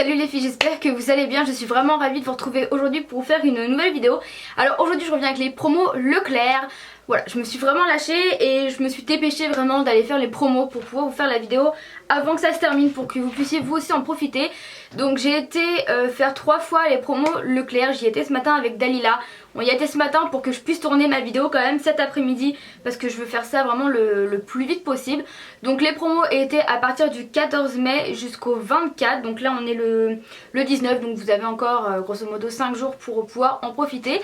Salut les filles, j'espère que vous allez bien, je suis vraiment ravie de vous retrouver aujourd'hui pour vous faire une nouvelle vidéo. Alors aujourd'hui je reviens avec les promos Leclerc. Voilà, je me suis vraiment lâchée et je me suis dépêchée vraiment d'aller faire les promos pour pouvoir vous faire la vidéo avant que ça se termine pour que vous puissiez vous aussi en profiter. Donc j'ai été faire 3 fois les promos Leclerc, j'y étais ce matin avec Dalila. On y était ce matin pour que je puisse tourner ma vidéo quand même cet après-midi parce que je veux faire ça vraiment le plus vite possible. Donc les promos étaient à partir du 14 mai jusqu'au 24, donc là on est le 19, donc vous avez encore grosso modo 5 jours pour pouvoir en profiter.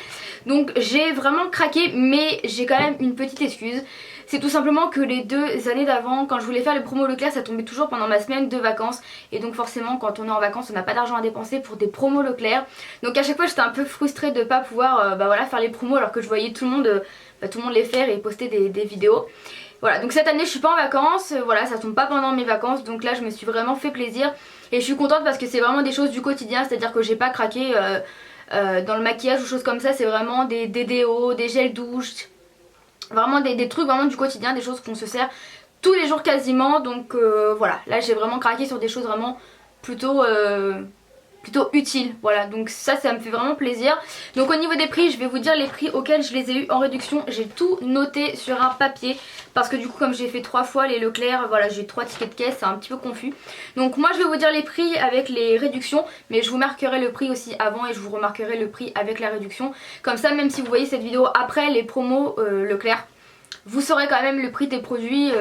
Donc j'ai vraiment craqué, mais j'ai quand même une petite excuse. C'est tout simplement que les 2 années d'avant, quand je voulais faire les promos Leclerc, ça tombait toujours pendant ma semaine de vacances. Et donc forcément quand on est en vacances on n'a pas d'argent à dépenser pour des promos Leclerc. Donc à chaque fois j'étais un peu frustrée de ne pas pouvoir voilà, faire les promos alors que je voyais tout le monde les faire et poster des vidéos. Voilà, donc cette année je suis pas en vacances, voilà, ça tombe pas pendant mes vacances, donc là je me suis vraiment fait plaisir. Et je suis contente parce que c'est vraiment des choses du quotidien, c'est-à-dire que j'ai pas craqué dans le maquillage ou choses comme ça. C'est vraiment des déos, des gels douche, vraiment des trucs vraiment du quotidien, des choses qu'on se sert tous les jours quasiment. Donc voilà, là j'ai vraiment craqué sur des choses vraiment plutôt utile, voilà, donc ça me fait vraiment plaisir. Donc au niveau des prix, je vais vous dire les prix auxquels je les ai eu en réduction. J'ai tout noté sur un papier parce que du coup comme j'ai fait 3 fois les Leclerc, voilà, j'ai 3 tickets de caisse, c'est un petit peu confus. Donc moi je vais vous dire les prix avec les réductions, mais je vous marquerai le prix aussi avant et je vous remarquerai le prix avec la réduction. Comme ça, même si vous voyez cette vidéo après les promos Leclerc, vous saurez quand même le prix des produits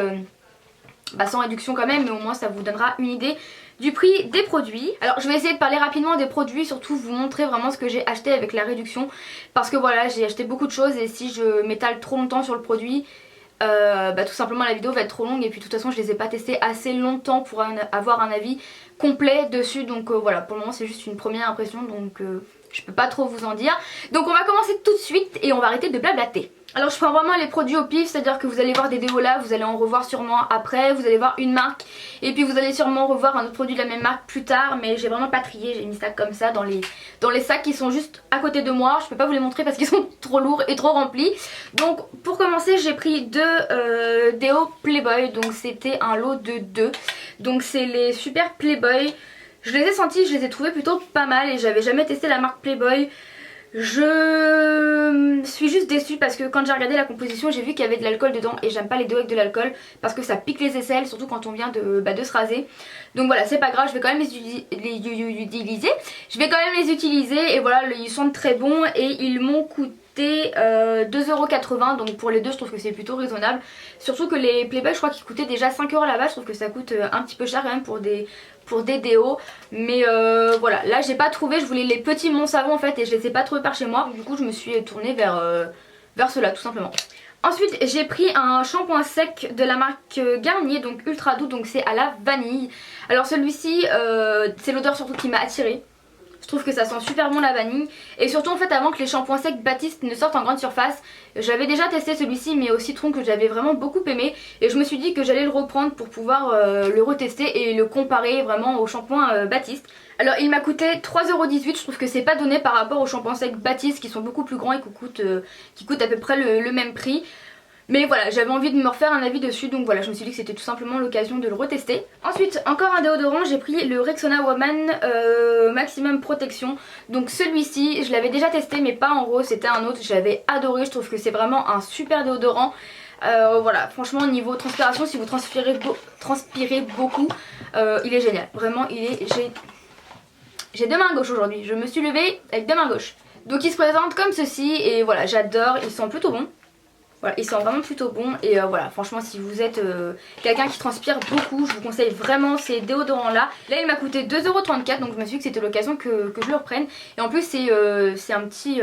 sans réduction quand même, mais au moins ça vous donnera une idée du prix des produits. Alors je vais essayer de parler rapidement des produits, surtout vous montrer vraiment ce que j'ai acheté avec la réduction, parce que voilà, j'ai acheté beaucoup de choses et si je m'étale trop longtemps sur le produit, tout simplement la vidéo va être trop longue et puis de toute façon je les ai pas testés assez longtemps pour avoir un avis complet dessus. Donc voilà, pour le moment c'est juste une première impression, donc je peux pas trop vous en dire. Donc on va commencer tout de suite et on va arrêter de blablater. Alors je prends vraiment les produits au pif, c'est à dire que vous allez voir des déos là, vous allez en revoir sûrement après, vous allez voir une marque et puis vous allez sûrement revoir un autre produit de la même marque plus tard. Mais j'ai vraiment pas trié, j'ai mis ça comme ça dans les sacs qui sont juste à côté de moi. Je peux pas vous les montrer parce qu'ils sont trop lourds et trop remplis. Donc pour commencer j'ai pris 2 déos Playboy, donc c'était un lot de 2. Donc c'est les Super Playboy. Je les ai sentis, je les ai trouvés plutôt pas mal et j'avais jamais testé la marque Playboy. Je suis juste déçue parce que quand j'ai regardé la composition j'ai vu qu'il y avait de l'alcool dedans et j'aime pas les déos avec de l'alcool parce que ça pique les aisselles, surtout quand on vient de se raser. Donc voilà, c'est pas grave, je vais quand même les utiliser. Je vais quand même les utiliser et voilà, ils sont très bons et ils m'ont coûté 2,80€, donc pour les deux je trouve que c'est plutôt raisonnable. Surtout que les Playboy je crois qu'ils coûtaient déjà 5€ là-bas, je trouve que ça coûte un petit peu cher quand même pour des déos. Mais voilà, là j'ai pas trouvé, je voulais les petits Mont Savon en fait et je les ai pas trouvés par chez moi. Du coup je me suis tournée vers ceux-là tout simplement. Ensuite j'ai pris un shampoing sec de la marque Garnier, donc ultra doux, donc c'est à la vanille. Alors celui-ci c'est l'odeur surtout qui m'a attirée. Je trouve que ça sent super bon la vanille. Et surtout en fait avant que les shampoings secs Baptiste ne sortent en grande surface, j'avais déjà testé celui-ci mais au citron que j'avais vraiment beaucoup aimé. Et je me suis dit que j'allais le reprendre pour pouvoir le retester et le comparer vraiment au shampoing Baptiste. Alors il m'a coûté 3,18€, je trouve que c'est pas donné par rapport aux shampoings secs Baptiste qui sont beaucoup plus grands et qui coûtent à peu près le même prix. Mais voilà, j'avais envie de me refaire un avis dessus, donc voilà, je me suis dit que c'était tout simplement l'occasion de le retester. Ensuite, encore un déodorant, j'ai pris le Rexona Woman Maximum Protection. Donc celui-ci, je l'avais déjà testé mais pas en rose, c'était un autre, j'avais adoré, je trouve que c'est vraiment un super déodorant. Voilà, franchement niveau transpiration, si vous transpirez beaucoup, il est génial, vraiment il est génial. J'ai 2 mains gauches aujourd'hui, je me suis levée avec 2 mains gauches. Donc il se présente comme ceci et voilà, j'adore, ils sont plutôt bons. Voilà, ils sont vraiment plutôt bons et voilà, franchement si vous êtes quelqu'un qui transpire beaucoup, je vous conseille vraiment ces déodorants là. Là il m'a coûté 2,34€, donc je me suis dit que c'était l'occasion que je le reprenne. Et en plus c'est un petit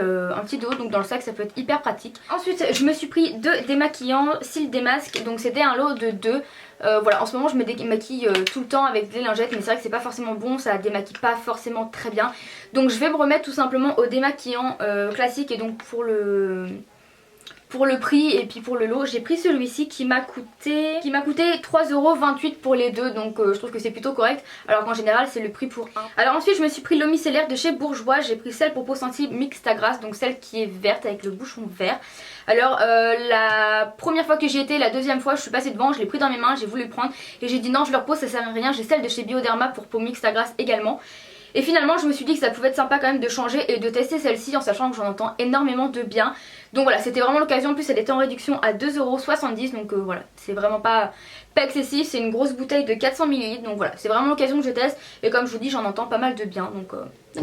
déo, donc dans le sac ça peut être hyper pratique. Ensuite je me suis pris 2 démaquillants Cils Démasque, donc c'était un lot de 2. Voilà, en ce moment je me démaquille tout le temps avec des lingettes, mais c'est vrai que c'est pas forcément bon, ça démaquille pas forcément très bien. Donc je vais me remettre tout simplement au démaquillant classique. Et donc pour le prix et puis pour le lot j'ai pris celui-ci qui m'a coûté 3,28€ pour les deux, donc je trouve que c'est plutôt correct alors qu'en général c'est le prix pour un. Alors ensuite je me suis pris l'eau micellaire de chez Bourjois, j'ai pris celle pour peau sensible mixte à grasse, donc celle qui est verte avec le bouchon vert. Alors la première fois que j'y étais, la deuxième fois je suis passée devant, je l'ai pris dans mes mains, j'ai voulu le prendre et j'ai dit non je le repose, ça sert à rien. J'ai celle de chez Bioderma pour peau mixte à grasse également. Et finalement je me suis dit que ça pouvait être sympa quand même de changer et de tester celle-ci en sachant que j'en entends énormément de bien. Donc voilà, c'était vraiment l'occasion. En plus elle était en réduction à 2,70 €, donc voilà, c'est vraiment pas excessif. C'est une grosse bouteille de 400 ml, donc voilà, c'est vraiment l'occasion que je teste. Et comme je vous dis, j'en entends pas mal de bien, donc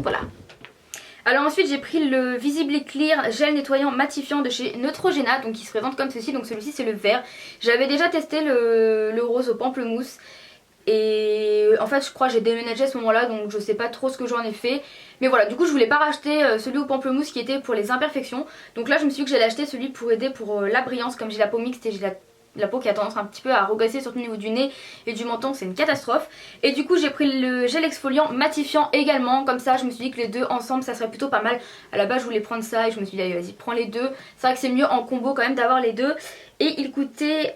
voilà. Alors ensuite j'ai pris le Visibly Clear gel nettoyant matifiant de chez Neutrogena, donc il se présente comme ceci. Donc celui-ci c'est le vert. J'avais déjà testé le rose au pamplemousse. Et en fait je crois que j'ai déménagé à ce moment là, donc je sais pas trop ce que j'en ai fait. Mais voilà, du coup je voulais pas racheter celui au pamplemousse qui était pour les imperfections. Donc là je me suis dit que j'allais acheter celui pour aider pour la brillance, comme j'ai la peau mixte et j'ai la peau qui a tendance un petit peu à regresser, surtout au niveau du nez et du menton, c'est une catastrophe. Et du coup j'ai pris le gel exfoliant matifiant également, comme ça je me suis dit que les deux ensemble ça serait plutôt pas mal. À la base je voulais prendre ça et je me suis dit allez vas-y prends les deux. C'est vrai que c'est mieux en combo quand même d'avoir les deux. Et il coûtait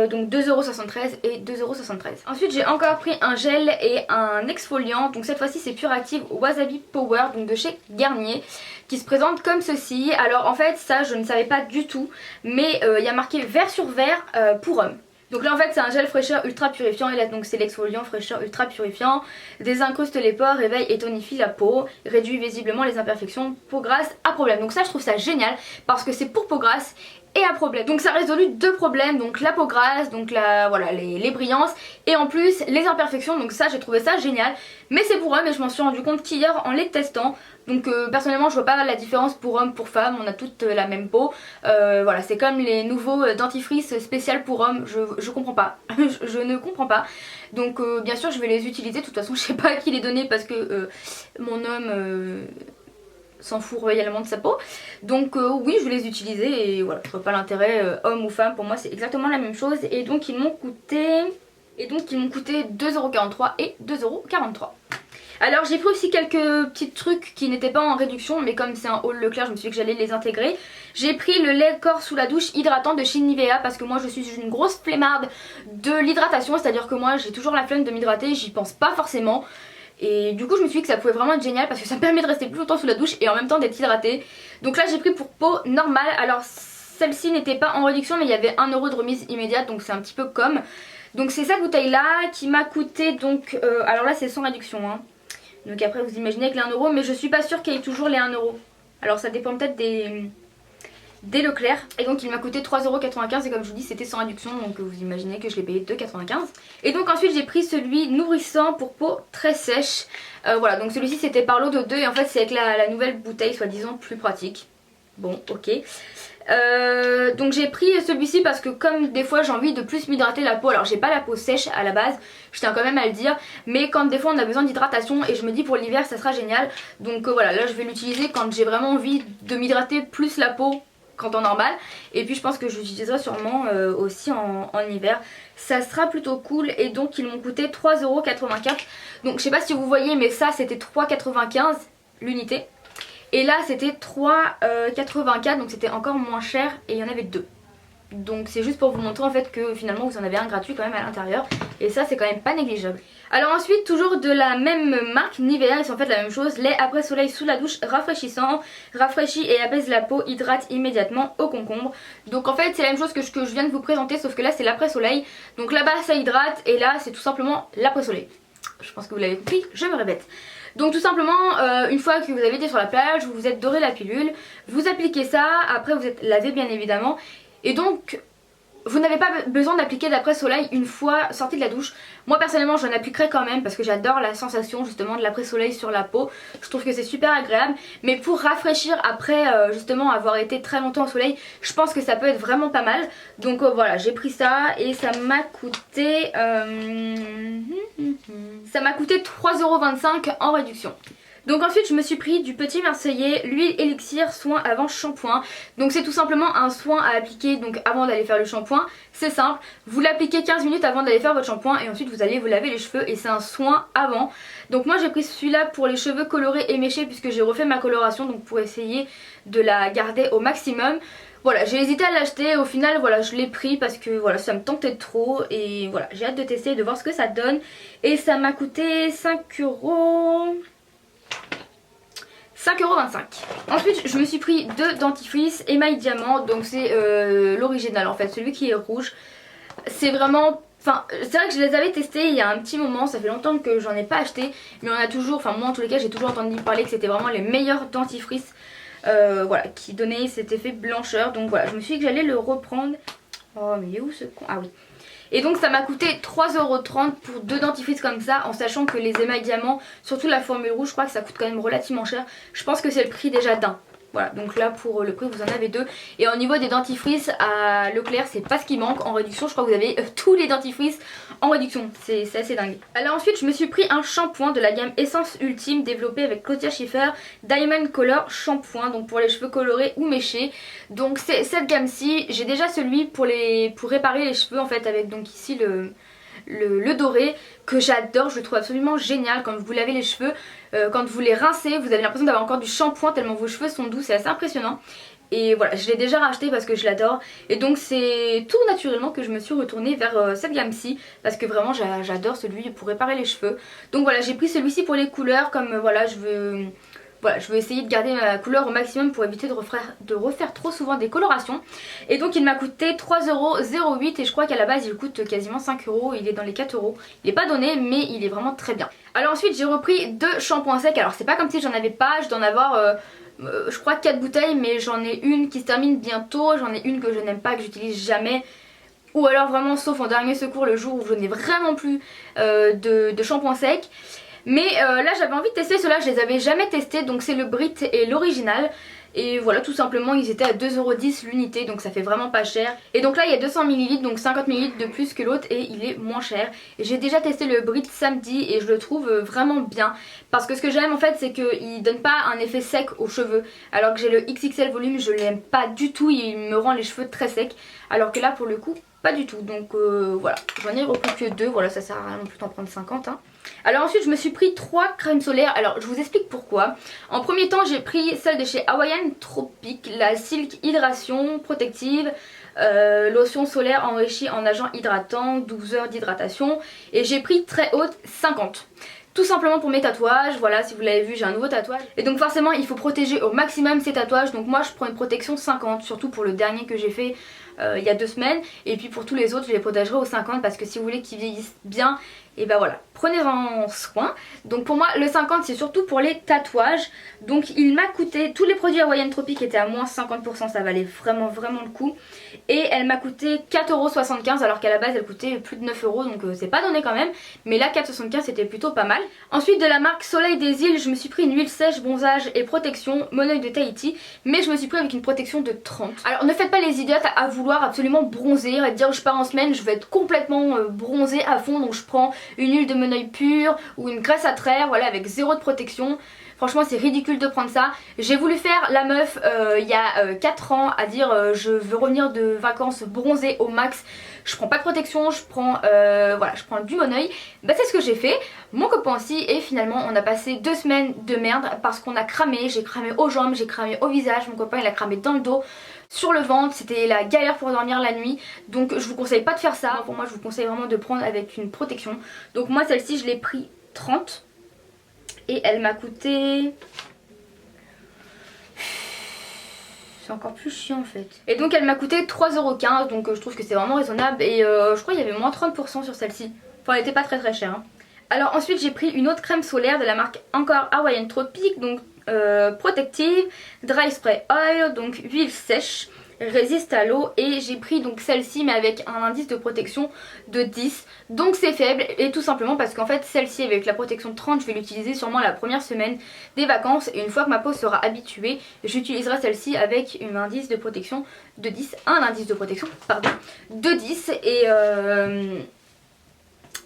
donc 2,73 € et 2,73 €. Ensuite j'ai encore pris un gel et un exfoliant. Donc cette fois-ci c'est Pure Active Wasabi Power, donc de chez Garnier, qui se présente comme ceci. Alors en fait ça je ne savais pas du tout, mais il y a marqué vert sur vert pour homme. Donc là en fait c'est un gel fraîcheur ultra purifiant et là donc c'est l'exfoliant fraîcheur ultra purifiant, désincruste les pores, réveille et tonifie la peau, réduit visiblement les imperfections, peau grasse à problème. Donc ça je trouve ça génial parce que c'est pour peau grasse et à problème. Donc ça résout deux problèmes, donc la peau grasse, donc voilà, les brillances et en plus les imperfections. Donc ça j'ai trouvé ça génial, mais c'est pour hommes et je m'en suis rendu compte qu'hier en les testant. Donc personnellement je vois pas la différence pour homme pour femme, on a toutes la même peau. Voilà, c'est comme les nouveaux dentifrice spécial pour hommes, je comprends pas. je ne comprends pas. Donc bien sûr je vais les utiliser, de toute façon je sais pas à qui les donner parce que mon homme s'en fout royalement de sa peau. Donc oui je vais les utiliser et voilà, je vois pas l'intérêt homme ou femme, pour moi c'est exactement la même chose. Et donc ils m'ont coûté 2,43 € et 2,43 €. Alors j'ai pris aussi quelques petits trucs qui n'étaient pas en réduction, mais comme c'est un haul Leclerc je me suis dit que j'allais les intégrer. J'ai pris le lait corps sous la douche hydratant de chez Nivea parce que moi je suis une grosse flemmarde de l'hydratation, c'est à dire que moi j'ai toujours la flemme de m'hydrater, j'y pense pas forcément. Et du coup je me suis dit que ça pouvait vraiment être génial parce que ça me permet de rester plus longtemps sous la douche et en même temps d'être hydratée. Donc là j'ai pris pour peau normale. Alors celle-ci n'était pas en réduction mais il y avait 1 € de remise immédiate, donc c'est un petit peu comme. Donc c'est cette bouteille là qui m'a coûté donc alors là c'est sans réduction hein. Donc après vous imaginez que les 1 €, mais je suis pas sûre qu'il y ait toujours les 1 €. Alors ça dépend peut-être des Leclerc. Et donc il m'a coûté 3,95 € et comme je vous dis c'était sans réduction, donc vous imaginez que je l'ai payé 2,95 €. Et donc ensuite j'ai pris celui nourrissant pour peau très sèche. Voilà, donc celui-ci c'était par lot de 2 et en fait c'est avec la nouvelle bouteille soi-disant plus pratique. Bon ok. Donc j'ai pris celui-ci parce que comme des fois j'ai envie de plus m'hydrater la peau. Alors j'ai pas la peau sèche à la base, je tiens quand même à le dire, mais quand des fois on a besoin d'hydratation et je me dis pour l'hiver ça sera génial. Donc voilà, là je vais l'utiliser quand j'ai vraiment envie de m'hydrater plus la peau qu'en temps normal. Et puis je pense que je l'utiliserai sûrement aussi en hiver. Ça sera plutôt cool. Et donc ils m'ont coûté 3,84 €. Donc je sais pas si vous voyez mais ça c'était 3,95 € l'unité. Et là c'était 3,84 €, donc c'était encore moins cher et il y en avait deux. Donc c'est juste pour vous montrer en fait que finalement vous en avez un gratuit quand même à l'intérieur. Et ça c'est quand même pas négligeable. Alors ensuite toujours de la même marque Nivea, ils sont en fait la même chose. Lait après soleil sous la douche rafraîchissant, rafraîchit et apaise la peau, hydrate immédiatement au concombre. Donc en fait c'est la même chose que ce que je viens de vous présenter, sauf que là c'est l'après soleil. Donc là-bas ça hydrate et là c'est tout simplement l'après soleil. Je pense que vous l'avez compris, je me répète. Donc tout simplement une fois que vous avez été sur la plage, vous vous êtes doré la pilule, vous appliquez ça, après vous êtes lavé bien évidemment. Et donc vous n'avez pas besoin d'appliquer d'après soleil une fois sorti de la douche. Moi personnellement j'en appliquerai quand même parce que j'adore la sensation justement de l'après soleil sur la peau. Je trouve que c'est super agréable. Mais pour rafraîchir après justement avoir été très longtemps au soleil, je pense que ça peut être vraiment pas mal. Donc voilà, j'ai pris ça et ça m'a coûté 3,25 € en réduction. Donc ensuite je me suis pris du Petit Marseillais, l'huile élixir soin avant shampoing. Donc c'est tout simplement un soin à appliquer donc avant d'aller faire le shampoing. C'est simple, vous l'appliquez 15 minutes avant d'aller faire votre shampoing et ensuite vous allez vous laver les cheveux et c'est un soin avant. Donc moi j'ai pris celui-là pour les cheveux colorés et méchés puisque j'ai refait ma coloration, donc pour essayer de la garder au maximum. Voilà, j'ai hésité à l'acheter, au final voilà je l'ai pris parce que voilà ça me tentait trop et voilà j'ai hâte de tester et de voir ce que ça donne. Et ça m'a coûté 5,25 €. Ensuite je me suis pris deux dentifrices émail diamant, donc c'est l'original en fait, celui qui est rouge. C'est vraiment Enfin, c'est vrai que je les avais testés il y a un petit moment, ça fait longtemps que j'en ai pas acheté, mais on a toujours, enfin moi en tous les cas j'ai toujours entendu parler que c'était vraiment les meilleurs dentifrices, voilà, qui donnaient cet effet blancheur. Donc voilà, je me suis dit que j'allais le reprendre. Oh mais il est où ce con? Ah oui. Et donc ça m'a coûté 3,30 € pour 2 dentifrices comme ça, en sachant que les émails diamants, surtout la formule rouge, je crois que ça coûte quand même relativement cher. Je pense que c'est le prix déjà d'un. Voilà, donc là pour le prix vous en avez 2. Et au niveau des dentifrices à Leclerc, c'est pas ce qui manque en réduction. Je crois que vous avez tous les dentifrices en réduction, c'est assez dingue. Alors ensuite je me suis pris un shampoing de la gamme Essence Ultime développé avec Claudia Schiffer, Diamond Color Shampoing, donc pour les cheveux colorés ou méchés. Donc c'est cette gamme-ci, j'ai déjà celui pour réparer les cheveux en fait, avec donc ici le doré que j'adore, je le trouve absolument génial. Quand vous lavez les cheveux, quand vous les rincez, vous avez l'impression d'avoir encore du shampoing tellement vos cheveux sont doux, c'est assez impressionnant. Et voilà, je l'ai déjà racheté parce que je l'adore. Et donc c'est tout naturellement que je me suis retournée vers cette gamme-ci, parce que vraiment j'adore celui pour réparer les cheveux. Donc voilà, j'ai pris celui-ci pour les couleurs, comme voilà je veux essayer de garder ma couleur au maximum pour éviter de refaire trop souvent des colorations. Et donc il m'a coûté 3,08 € et je crois qu'à la base il coûte quasiment 5 €, il est dans les 4 €. Il n'est pas donné mais il est vraiment très bien. Alors ensuite j'ai repris 2 shampoings secs, alors c'est pas comme si j'en avais pas, je dois en avoir je crois 4 bouteilles, mais j'en ai une qui se termine bientôt, j'en ai une que je n'aime pas, que j'utilise jamais. Ou alors vraiment sauf en dernier secours le jour où je n'ai vraiment plus de shampoing sec. Mais là j'avais envie de tester ceux-là, je les avais jamais testés, donc c'est le Brit et l'original. Et voilà, tout simplement ils étaient à 2,10 € l'unité, donc ça fait vraiment pas cher. Et donc là il y a 200 ml, donc 50 ml de plus que l'autre et il est moins cher. J'ai déjà testé le Brit samedi et je le trouve vraiment bien. Parce que ce que j'aime en fait c'est qu'il donne pas un effet sec aux cheveux. Alors que j'ai le XXL volume, je l'aime pas du tout, il me rend les cheveux très secs. Alors que là pour le coup pas du tout, donc voilà, j'en ai repris que 2, voilà, ça sert à rien non plus d'en prendre 50 hein. Alors ensuite je me suis pris 3 crèmes solaires, alors je vous explique pourquoi. En premier temps j'ai pris celle de chez Hawaiian Tropic, la Silk Hydration Protective, lotion solaire enrichie en agents hydratants, 12 heures d'hydratation, et j'ai pris très haute 50. Tout simplement pour mes tatouages, voilà, si vous l'avez vu j'ai un nouveau tatouage. Et donc forcément il faut protéger au maximum ces tatouages, donc moi je prends une protection 50, surtout pour le dernier que j'ai fait il y a 2 semaines. Et puis pour tous les autres je les protégerai au 50 parce que si vous voulez qu'ils vieillissent bien, et ben voilà, prenez-en soin. Donc pour moi le 50 c'est surtout pour les tatouages. Donc il m'a coûté, tous les produits Hawaiian Tropic étaient à moins 50%, ça valait vraiment le coup. Et elle m'a coûté 4,75 € alors qu'à la base elle coûtait plus de 9 €, donc c'est pas donné quand même. Mais là 4,75 € c'était plutôt pas mal. Ensuite de la marque Soleil des îles je me suis pris une huile sèche, bronzage et protection Monoeil de Tahiti. Mais je me suis pris avec une protection de 30. Alors ne faites pas les idiotes à vouloir absolument bronzer, à dire je pars en semaine, je vais être complètement bronzée à fond, donc je prends une huile de Monoeil pure ou une graisse à traire, voilà, avec 0 de protection. Franchement c'est ridicule de prendre ça. J'ai voulu faire la meuf il y a 4 ans à dire je veux revenir de vacances bronzée au max. Je prends pas de protection, je prends voilà, je prends du Monoeil. Bah c'est ce que j'ai fait, mon copain aussi, et finalement on a passé 2 semaines de merde parce qu'on a cramé. J'ai cramé aux jambes, j'ai cramé au visage, mon copain il a cramé dans le dos, sur le ventre, c'était la galère pour dormir la nuit. Donc je vous conseille pas de faire ça, pour moi je vous conseille vraiment de prendre avec une protection. Donc moi celle-ci je l'ai pris 30 et elle m'a coûté... C'est encore plus chiant en fait. Et donc elle m'a coûté 3,15 €, donc je trouve que c'est vraiment raisonnable. Et je crois qu'il y avait moins 30% sur celle-ci. Enfin elle était pas très chère hein. Alors ensuite j'ai pris une autre crème solaire de la marque encore Hawaiian Tropic, donc Protective Dry Spray Oil, donc huile sèche, résiste à l'eau. Et j'ai pris donc celle-ci mais avec un indice de protection de 10, donc c'est faible. Et tout simplement parce qu'en fait celle-ci avec la protection de 30 je vais l'utiliser sûrement la première semaine des vacances, et une fois que ma peau sera habituée j'utiliserai celle-ci avec un indice de protection de 10, de 10.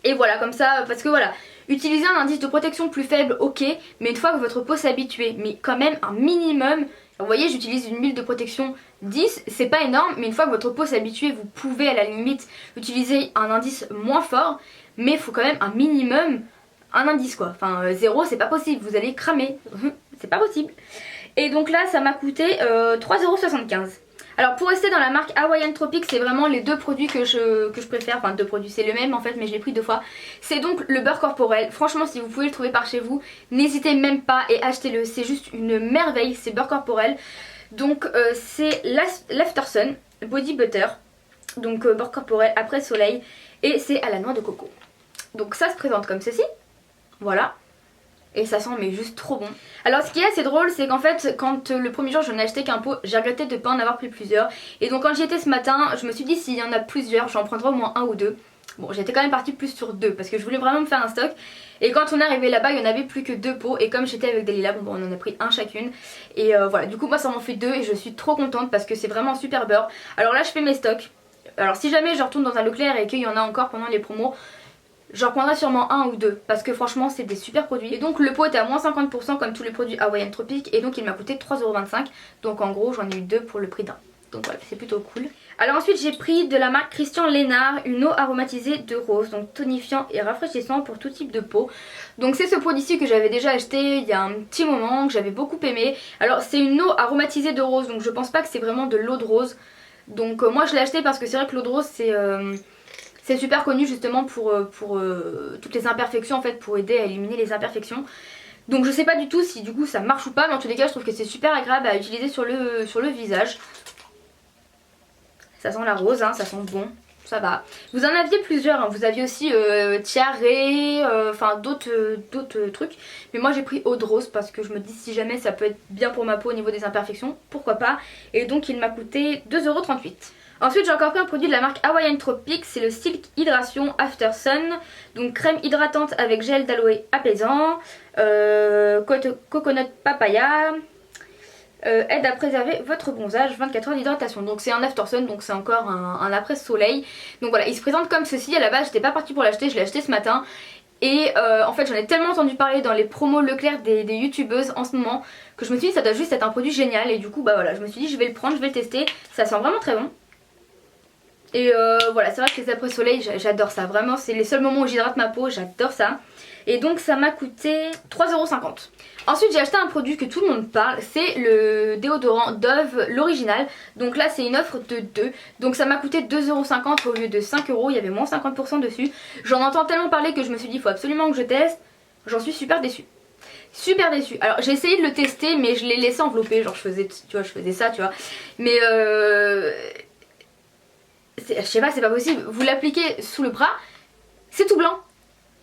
Et voilà, comme ça, parce que voilà, utiliser un indice de protection plus faible, ok, mais une fois que votre peau s'est habituée, mais quand même un minimum. Vous voyez, j'utilise une huile de protection 10, c'est pas énorme, mais une fois que votre peau s'est habituée, vous pouvez à la limite utiliser un indice moins fort, mais il faut quand même un minimum, un indice quoi. Enfin 0 c'est pas possible, vous allez cramer, c'est pas possible. Et donc là ça m'a coûté 3,75 €. Alors pour rester dans la marque Hawaiian Tropic, c'est vraiment les 2 produits que je préfère. Enfin 2 produits, c'est le même en fait mais je l'ai pris 2 fois. C'est donc le beurre corporel. Franchement si vous pouvez le trouver par chez vous, n'hésitez même pas et achetez-le. C'est juste une merveille, c'est beurre corporel. Donc c'est l'Aftersun Body Butter. donc bord corporel après soleil, et c'est à la noix de coco. Donc ça se présente comme ceci, voilà. Et ça sent mais juste trop bon. Alors ce qui est assez drôle, c'est qu'en fait quand le premier jour j'en ai acheté qu'un pot, j'ai regretté de ne pas en avoir pris plusieurs. Et donc quand j'y étais ce matin, je me suis dit s'il y en a plusieurs, j'en prendrai au moins un ou deux. Bon, j'étais quand même partie plus sur deux parce que je voulais vraiment me faire un stock. Et quand on est arrivé là-bas, il n'y en avait plus que deux pots. Et comme j'étais avec Delilah, bon, on en a pris un chacune. Et voilà, du coup moi ça m'en fait deux et je suis trop contente parce que c'est vraiment un super beurre. Alors là je fais mes stocks. Alors si jamais je retourne dans un Leclerc et qu'il y en a encore pendant les promos, j'en prendrai sûrement un ou deux parce que franchement c'est des super produits. Et donc le pot était à moins 50% comme tous les produits Hawaiian Tropic et donc il m'a coûté 3,25€. Donc en gros j'en ai eu deux pour le prix d'un. Donc voilà, c'est plutôt cool. Alors ensuite j'ai pris de la marque Christian Lénard une eau aromatisée de rose, donc tonifiant et rafraîchissant pour tout type de peau. Donc c'est ce produit-ci que j'avais déjà acheté il y a un petit moment, que j'avais beaucoup aimé. Alors c'est une eau aromatisée de rose, donc je pense pas que c'est vraiment de l'eau de rose. Donc moi je l'ai acheté parce que c'est vrai que l'eau de rose c'est super connu justement pour toutes les imperfections en fait, pour aider à éliminer les imperfections. Donc je sais pas du tout si du coup ça marche ou pas, mais en tous les cas je trouve que c'est super agréable à utiliser sur le visage. Ça sent la rose, hein, ça sent bon, ça va. Vous en aviez plusieurs, hein. Vous aviez aussi tiare, enfin d'autres trucs. Mais moi j'ai pris eau de rose parce que je me dis si jamais ça peut être bien pour ma peau au niveau des imperfections, pourquoi pas. Et donc il m'a coûté 2,38€. Ensuite j'ai encore pris un produit de la marque Hawaiian Tropic, c'est le Silk Hydration After Sun. Donc crème hydratante avec gel d'aloe apaisant, coconut papaya, aide à préserver votre bronzage, 24 heures d'hydratation. Donc c'est un after sun, donc c'est encore un après soleil. Donc voilà, il se présente comme ceci. À la base j'étais pas partie pour l'acheter, je l'ai acheté ce matin. Et en fait j'en ai tellement entendu parler dans les promos Leclerc des youtubeuses en ce moment que je me suis dit ça doit juste être un produit génial. Et du coup bah voilà, je me suis dit je vais le prendre, je vais le tester. Ça sent vraiment très bon. Et voilà, c'est vrai que les après soleil j'adore ça, vraiment c'est les seuls moments où j'hydrate ma peau, j'adore ça. Et donc ça m'a coûté 3,50€. Ensuite j'ai acheté un produit que tout le monde parle, c'est le déodorant Dove, l'original. Donc là c'est une offre de 2, donc ça m'a coûté 2,50€ au lieu de 5€, il y avait moins 50% dessus. J'en entends tellement parler que je me suis dit il faut absolument que je teste, j'en suis super déçue. Super déçue. Alors j'ai essayé de le tester mais je l'ai laissé envelopper, genre je faisais, tu vois, je faisais ça tu vois. Mais je sais pas, c'est pas possible, vous l'appliquez sous le bras, c'est tout blanc.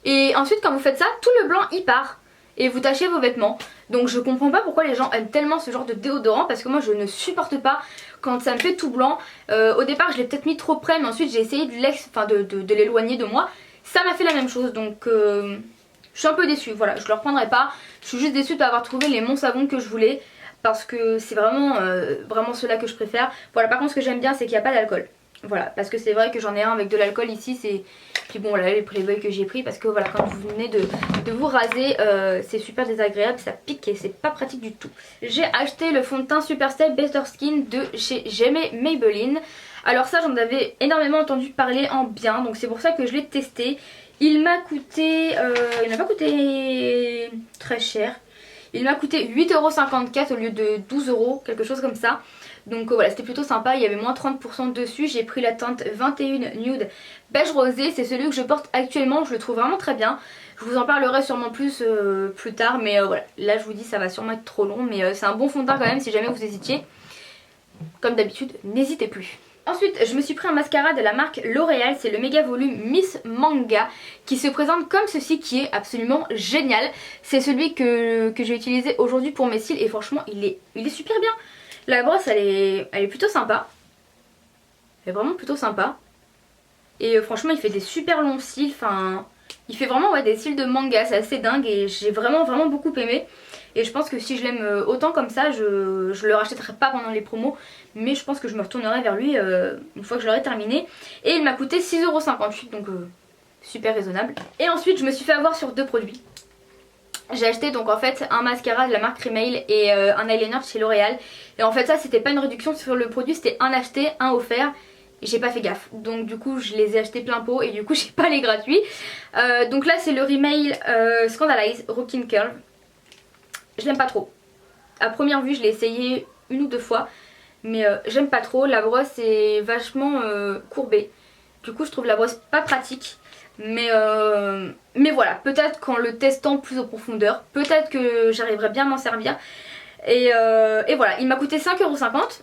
Et ensuite quand vous faites ça, tout le blanc y part. Et vous tachez vos vêtements. Donc je comprends pas pourquoi les gens aiment tellement ce genre de déodorant. Parce que moi je ne supporte pas quand ça me fait tout blanc. Au départ je l'ai peut-être mis trop près. Mais ensuite j'ai essayé de l'éloigner de moi. Ça m'a fait la même chose. Donc je suis un peu déçue. Voilà, je le reprendrai pas. Je suis juste déçue de pas avoir trouvé les monts savons que je voulais. Parce que c'est vraiment, vraiment ceux-là que je préfère. Voilà, par contre ce que j'aime bien c'est qu'il n'y a pas d'alcool. Voilà, parce que c'est vrai que j'en ai un avec de l'alcool ici, c'est... Puis bon, là les Playboy que j'ai pris, parce que voilà, quand vous venez de vous raser, c'est super désagréable, ça pique et c'est pas pratique du tout. J'ai acheté le fond de teint Superstay Better Skin de chez J'aimais Maybelline. Alors ça, j'en avais énormément entendu parler en bien, donc c'est pour ça que je l'ai testé. Il m'a coûté... il m'a pas coûté très cher. Il m'a coûté 8,54€ au lieu de 12€, quelque chose comme ça. Donc voilà, c'était plutôt sympa, il y avait moins 30% dessus. J'ai pris la teinte 21 Nude Beige Rosé, c'est celui que je porte actuellement, je le trouve vraiment très bien. Je vous en parlerai sûrement plus plus tard, mais voilà, là je vous dis ça va sûrement être trop long, mais c'est un bon fond de teint quand même si jamais vous hésitiez. Comme d'habitude, n'hésitez plus. Ensuite, je me suis pris un mascara de la marque L'Oréal, c'est le méga volume Miss Manga qui se présente comme ceci, qui est absolument génial. C'est celui que j'ai utilisé aujourd'hui pour mes cils et franchement il est super bien. La brosse elle est plutôt sympa. Elle est vraiment plutôt sympa. Et franchement il fait des super longs cils, enfin il fait vraiment des cils de manga, c'est assez dingue et j'ai vraiment beaucoup aimé. Et je pense que si je l'aime autant comme ça, je le rachèterai pas pendant les promos, mais je pense que je me retournerai vers lui une fois que je l'aurai terminé. Et il m'a coûté 6,58€, donc super raisonnable. Et ensuite je me suis fait avoir sur deux produits. J'ai acheté donc en fait un mascara de la marque Rimmel et un eyeliner de chez L'Oréal. Et en fait ça c'était pas une réduction sur le produit, c'était un acheté, un offert. Et j'ai pas fait gaffe, donc du coup je les ai achetés plein pot et du coup j'ai pas les gratuits. Donc là c'est le Rimmel Scandalize Rocking Curl. Je l'aime pas trop. À première vue je l'ai essayé une ou deux fois, mais j'aime pas trop. La brosse est vachement courbée. Du coup je trouve la brosse pas pratique. Mais voilà, peut-être qu'en le testant plus en profondeur, peut-être que j'arriverai bien à m'en servir. Et voilà, il m'a coûté 5,50€.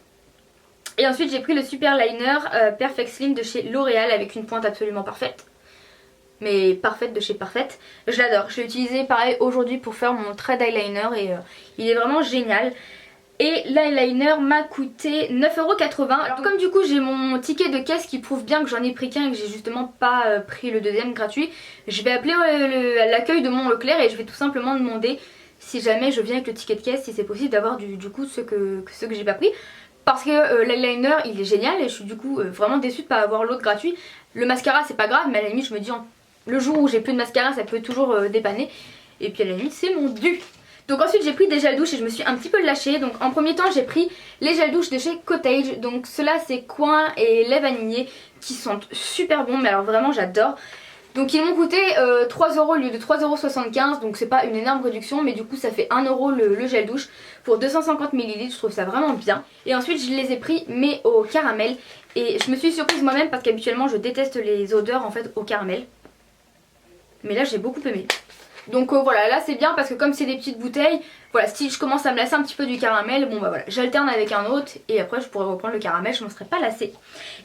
Et ensuite j'ai pris le super liner Perfect Slim de chez L'Oréal avec une pointe absolument parfaite. Mais parfaite de chez Parfaite. Je l'adore. Je l'ai utilisé pareil aujourd'hui pour faire mon trade eyeliner et il est vraiment génial. Et l'eyeliner m'a coûté 9,80€. Alors comme du coup j'ai mon ticket de caisse qui prouve bien que j'en ai pris qu'un et que j'ai justement pas pris le deuxième gratuit, je vais appeler l'accueil de mon Leclerc et je vais tout simplement demander si jamais je viens avec le ticket de caisse, si c'est possible d'avoir du coup ceux que j'ai pas pris. Parce que l'eyeliner il est génial et je suis du coup vraiment déçue de pas avoir l'autre gratuit. Le mascara c'est pas grave, mais à la limite je me dis le jour où j'ai plus de mascara ça peut toujours dépanner. Et puis à la limite c'est mon dû. Donc ensuite j'ai pris des gels douche et je me suis un petit peu lâchée. Donc en premier temps j'ai pris les gels douche de chez Cottage. Donc ceux-là c'est coin et lait vanillé qui sentent super bon, mais alors vraiment j'adore. Donc ils m'ont coûté 3€ au lieu de 3,75€, donc c'est pas une énorme réduction, mais du coup ça fait 1€ le gel douche pour 250 ml, je trouve ça vraiment bien. Et ensuite je les ai pris mais au caramel, et je me suis surprise moi-même parce qu'habituellement je déteste les odeurs en fait au caramel. Mais là j'ai beaucoup aimé. Donc voilà, là c'est bien parce que comme c'est des petites bouteilles, voilà, si je commence à me lasser un petit peu du caramel, bon bah voilà, j'alterne avec un autre et après je pourrais reprendre le caramel, je m'en serais pas lassée.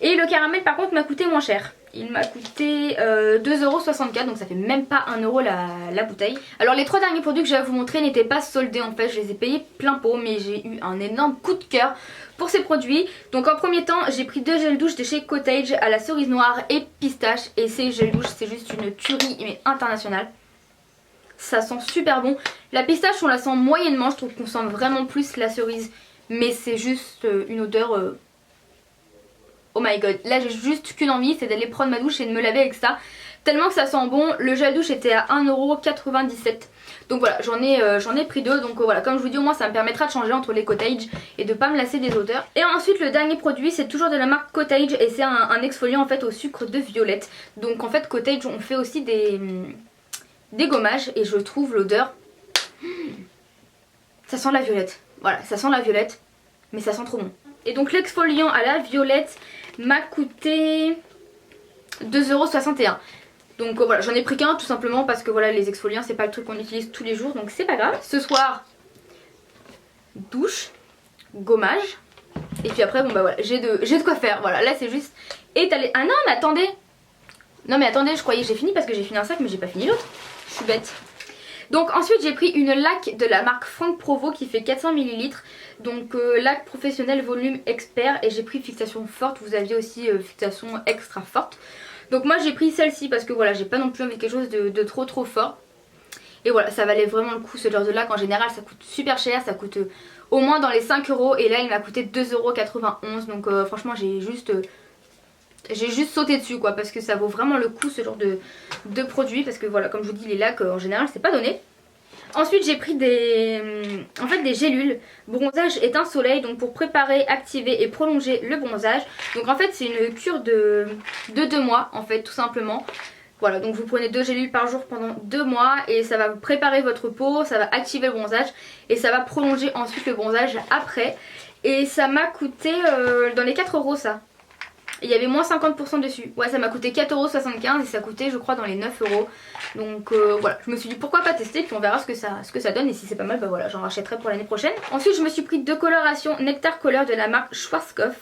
Et le caramel par contre m'a coûté moins cher. Il m'a coûté 2,64€, donc ça fait même pas 1€ la bouteille. Alors les trois derniers produits que je vais vous montrer n'étaient pas soldés en fait, je les ai payés plein pot, mais j'ai eu un énorme coup de cœur pour ces produits. Donc en premier temps j'ai pris deux gels douche de chez Cottage à la cerise noire et pistache, et ces gels douche c'est juste une tuerie mais internationale. Ça sent super bon. La pistache on la sent moyennement, je trouve qu'on sent vraiment plus la cerise, mais c'est juste une odeur oh my god. Là j'ai juste qu'une envie, c'est d'aller prendre ma douche et de me laver avec ça, tellement que ça sent bon. Le gel douche était à 1,97€. Donc voilà, j'en ai pris deux. Donc voilà, comme je vous dis, au moins ça me permettra de changer entre les Cottage et de pas me lasser des odeurs. Et ensuite le dernier produit c'est toujours de la marque Cottage et c'est un exfoliant en fait au sucre de violette. Donc en fait Cottage on fait aussi des gommages et je trouve l'odeur, ça sent la violette. Voilà, ça sent la violette, mais ça sent trop bon. Et donc l'exfoliant à la violette m'a coûté 2,61€. Donc voilà, j'en ai pris qu'un tout simplement parce que voilà, les exfoliants c'est pas le truc qu'on utilise tous les jours, donc c'est pas grave. Ce soir, douche, gommage, et puis après bon bah voilà, j'ai de quoi faire. Voilà, là c'est juste étaler. Ah non mais attendez, non mais attendez, je croyais que j'ai fini parce que j'ai fini un sac mais j'ai pas fini l'autre. Je suis bête. Donc ensuite j'ai pris une laque de la marque Franck Provo qui fait 400 ml. Donc laque professionnelle volume expert, et j'ai pris fixation forte. Vous aviez aussi fixation extra forte. Donc moi j'ai pris celle-ci parce que voilà, j'ai pas non plus envie de quelque chose de trop fort. Et voilà, ça valait vraiment le coup ce genre de laque. En général ça coûte super cher, ça coûte au moins dans les 5€, et là il m'a coûté 2,91€. Donc franchement j'ai juste sauté dessus quoi, parce que ça vaut vraiment le coup ce genre de produit, parce que voilà, comme je vous dis, les lacs en général c'est pas donné. Ensuite j'ai pris des gélules bronzage éteint soleil, donc pour préparer, activer et prolonger le bronzage. Donc en fait c'est une cure de 2 mois en fait, tout simplement. Voilà, donc vous prenez 2 gélules par jour pendant 2 mois et ça va préparer votre peau, ça va activer le bronzage et ça va prolonger ensuite le bronzage après. Et ça m'a coûté dans les 4€ ça. Il y avait moins 50% dessus. Ouais, ça m'a coûté 4,75€ et ça coûtait je crois dans les 9€. Donc voilà, je me suis dit pourquoi pas tester, puis on verra ce que ça donne, et si c'est pas mal bah voilà, j'en rachèterai pour l'année prochaine. Ensuite je me suis pris 2 colorations Nectar Color de la marque Schwarzkopf.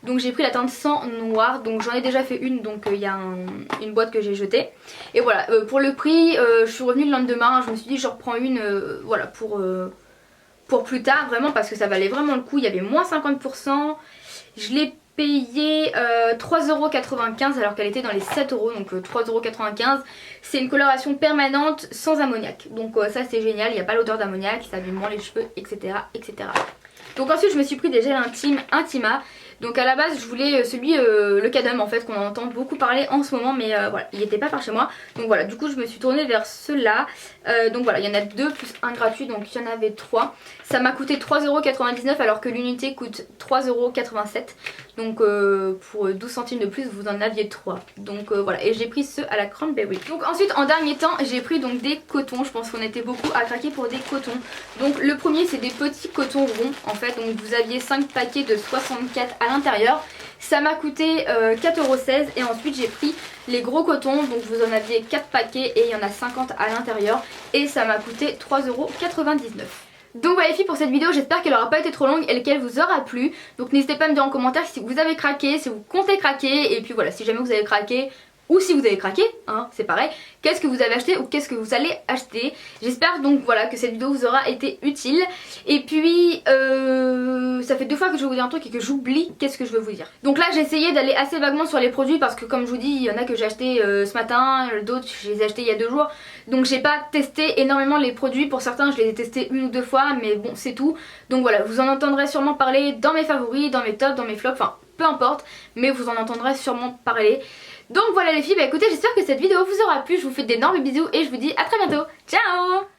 Donc j'ai pris la teinte sang noir, donc j'en ai déjà fait une, donc il y a une boîte que j'ai jetée. Et voilà, pour le prix, je suis revenue le lendemain, je me suis dit je reprends une voilà pour plus tard, vraiment parce que ça valait vraiment le coup. Il y avait moins 50%, je l'ai payé 3,95€ alors qu'elle était dans les 7€, donc 3,95€. C'est une coloration permanente sans ammoniac, donc ça c'est génial, il n'y a pas l'odeur d'ammoniac, ça abîme moins les cheveux, etc., etc. Donc ensuite je me suis pris des gels intimes Intima. Donc à la base je voulais celui le cadum en fait, qu'on entend beaucoup parler en ce moment, mais voilà, il n'était pas par chez moi. Donc voilà, du coup je me suis tournée vers ceux-là. Donc voilà, il y en a 2 plus un gratuit, donc il y en avait 3. Ça m'a coûté 3,99€ alors que l'unité coûte 3,87€. Donc pour 12 centimes de plus vous en aviez 3. Donc voilà, et j'ai pris ceux à la cranberry. Donc ensuite en dernier temps j'ai pris donc des cotons. Je pense qu'on était beaucoup à craquer pour des cotons. Donc le premier c'est des petits cotons ronds en fait. Donc vous aviez 5 paquets de 64 à l'intérieur. Ça m'a coûté 4,16€. Et ensuite j'ai pris les gros cotons. Donc vous en aviez 4 paquets et il y en a 50 à l'intérieur. Et ça m'a coûté 3,99€. Donc voilà les filles pour cette vidéo, j'espère qu'elle aura pas été trop longue et qu'elle vous aura plu. Donc n'hésitez pas à me dire en commentaire si vous avez craqué, si vous comptez craquer, et puis voilà, si jamais vous avez craqué ou si vous avez craqué, hein, c'est pareil, qu'est-ce que vous avez acheté ou qu'est-ce que vous allez acheter. J'espère donc voilà que cette vidéo vous aura été utile. Et puis ça fait 2 fois que je vais vous dire un truc et que j'oublie qu'est-ce que je veux vous dire. Donc là j'ai essayé d'aller assez vaguement sur les produits parce que comme je vous dis, il y en a que j'ai acheté ce matin, d'autres je les ai achetés il y a 2 jours. Donc j'ai pas testé énormément les produits, pour certains je les ai testés 1 ou 2 fois, mais bon c'est tout. Donc voilà, vous en entendrez sûrement parler dans mes favoris, dans mes tops, dans mes flops, enfin peu importe, mais vous en entendrez sûrement parler. Donc voilà les filles, bah écoutez, j'espère que cette vidéo vous aura plu, je vous fais d'énormes bisous et je vous dis à très bientôt. Ciao!